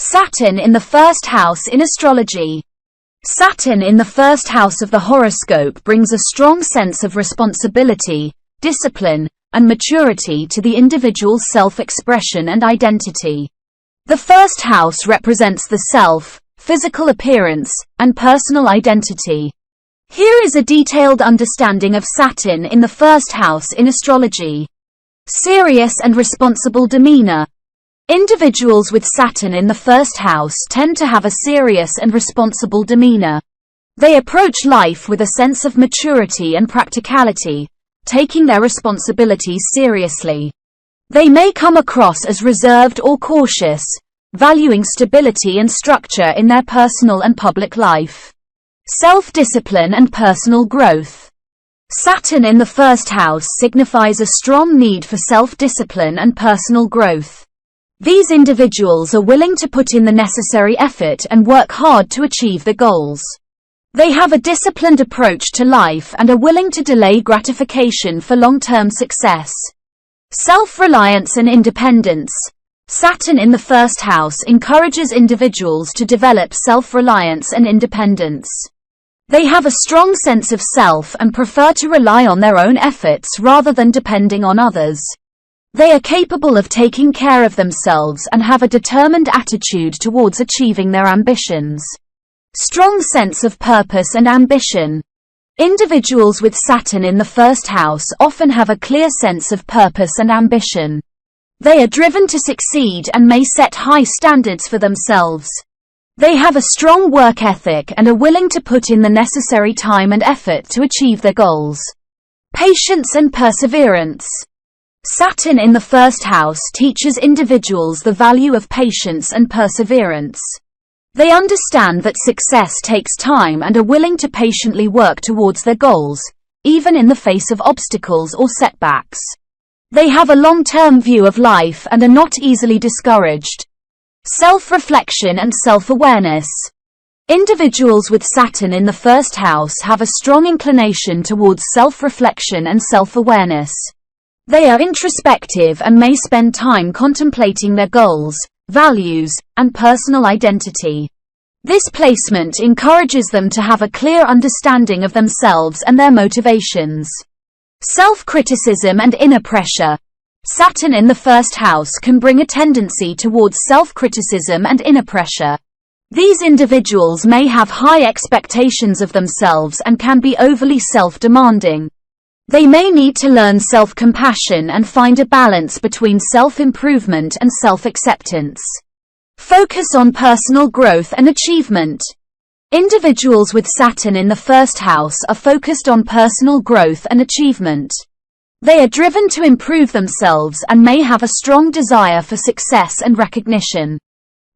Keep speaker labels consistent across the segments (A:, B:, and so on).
A: Saturn in the first house in astrology. Saturn in the first house of the horoscope brings a strong sense of responsibility, discipline, and maturity to the individual's self-expression and identity. The first house represents the self, physical appearance, and personal identity. Here is a detailed understanding of Saturn in the first house in astrology. Serious and responsible demeanor. Individuals with Saturn in the first house tend to have a serious and responsible demeanor. They approach life with a sense of maturity and practicality, taking their responsibilities seriously. They may come across as reserved or cautious, valuing stability and structure in their personal and public life. Self-discipline and personal growth. Saturn in the first house signifies a strong need for self-discipline and personal growth. These individuals are willing to put in the necessary effort and work hard to achieve their goals. They have a disciplined approach to life and are willing to delay gratification for long-term success. Self-reliance and independence. Saturn in the first house encourages individuals to develop self-reliance and independence. They have a strong sense of self and prefer to rely on their own efforts rather than depending on others. They are capable of taking care of themselves and have a determined attitude towards achieving their ambitions. Strong sense of purpose and ambition. Individuals with Saturn in the first house often have a clear sense of purpose and ambition. They are driven to succeed and may set high standards for themselves. They have a strong work ethic and are willing to put in the necessary time and effort to achieve their goals. Patience and perseverance. Saturn in the first house teaches individuals the value of patience and perseverance. They understand that success takes time and are willing to patiently work towards their goals, even in the face of obstacles or setbacks. They have a long-term view of life and are not easily discouraged. Self-reflection and self-awareness. Individuals with Saturn in the first house have a strong inclination towards self-reflection and self-awareness. They are introspective and may spend time contemplating their goals, values, and personal identity. This placement encourages them to have a clear understanding of themselves and their motivations. Self-criticism and inner pressure. Saturn in the first house can bring a tendency towards self-criticism and inner pressure. These individuals may have high expectations of themselves and can be overly self-demanding. They may need to learn self-compassion and find a balance between self-improvement and self-acceptance. Focus on personal growth and achievement. Individuals with Saturn in the first house are focused on personal growth and achievement. They are driven to improve themselves and may have a strong desire for success and recognition.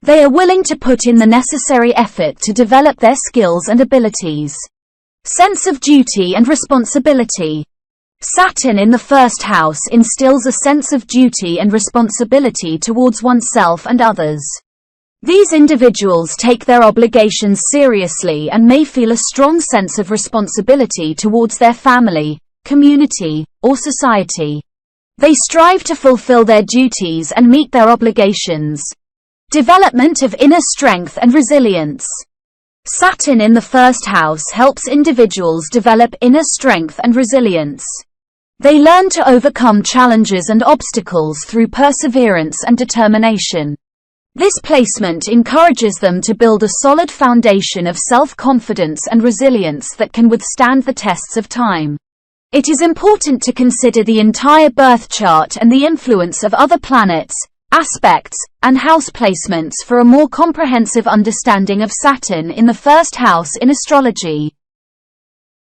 A: They are willing to put in the necessary effort to develop their skills and abilities. Sense of duty and responsibility. Saturn in the first house instills a sense of duty and responsibility towards oneself and others. These individuals take their obligations seriously and may feel a strong sense of responsibility towards their family, community, or society. They strive to fulfill their duties and meet their obligations. Development of inner strength and resilience. Saturn in the first house helps individuals develop inner strength and resilience. They learn to overcome challenges and obstacles through perseverance and determination. This placement encourages them to build a solid foundation of self-confidence and resilience that can withstand the tests of time. It is important to consider the entire birth chart and the influence of other planets, aspects, and house placements for a more comprehensive understanding of Saturn in the first house in astrology.